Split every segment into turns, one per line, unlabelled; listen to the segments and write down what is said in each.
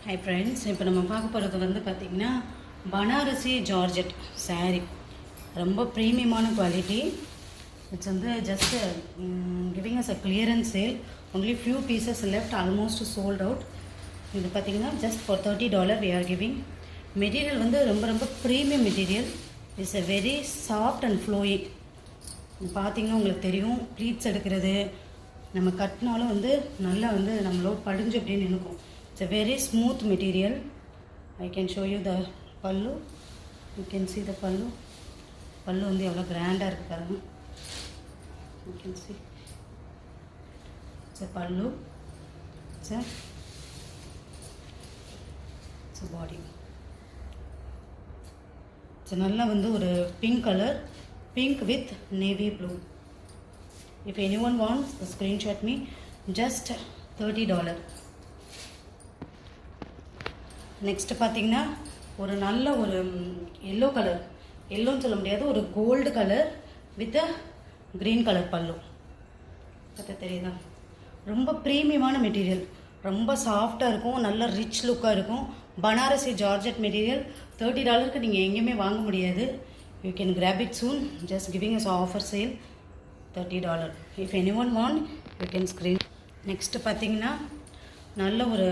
Hi friends, இப்போ நம்ம பார்க்க போகிறது வந்து பார்த்திங்கன்னா பனாரசி ஜார்ஜெட் saree. ரொம்ப ப்ரீமியமான குவாலிட்டி. இட்ஸ் வந்து just giving us a clearance sale. Only few pieces left, almost sold out. இது பார்த்திங்கன்னா just for $30 we are giving. Material வந்து ரொம்ப ரொம்ப premium material. It's a very soft and flowy. பார்த்திங்கன்னா உங்களுக்கு தெரியும், ப்ளீட்ஸ் எடுக்கிறது நம்ம கட்டினாலும் வந்து நல்லா வந்து நம்மளோட படிஞ்சு அப்படின்னு நினைக்கும். It's a very smooth material. I can show you the pallu. You can see the pallu. Pallu வந்து எவ்வளோ கிராண்டாக இருக்குது பாருங்க. You can see. It's a pallu. It's a body. It's நல்லா வந்து ஒரு pink colour, pink with navy blue. If anyone wants, the screenshot me. Just $30. Next பார்த்தீங்கன்னா ஒரு நல்ல ஒரு எல்லோ கலர், எல்லோன்னு சொல்ல முடியாது, ஒரு gold colour with green colour பல்லு. பார்த்தா தெரியுதா? ரொம்ப ப்ரீமியமான மெட்டீரியல், ரொம்ப சாஃப்டாக இருக்கும், நல்ல ரிச் லுக்காக இருக்கும். Banarasi georgette material. $30 நீங்கள் எங்கேயுமே வாங்க முடியாது. You can graph it soon. Just giving as offer sale $30. If any one want you can screen. Next பார்த்தீங்கன்னா நல்ல ஒரு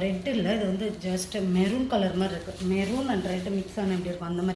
ரெட் இல்லை, இது வந்து ஜஸ்ட் மெரூன் கலர் மாதிரி இருக்குது. மெரூன் அண்ட் ரெட் மிக்ஸ் ஆன எப்படி இருக்கும் அந்த மாதிரி.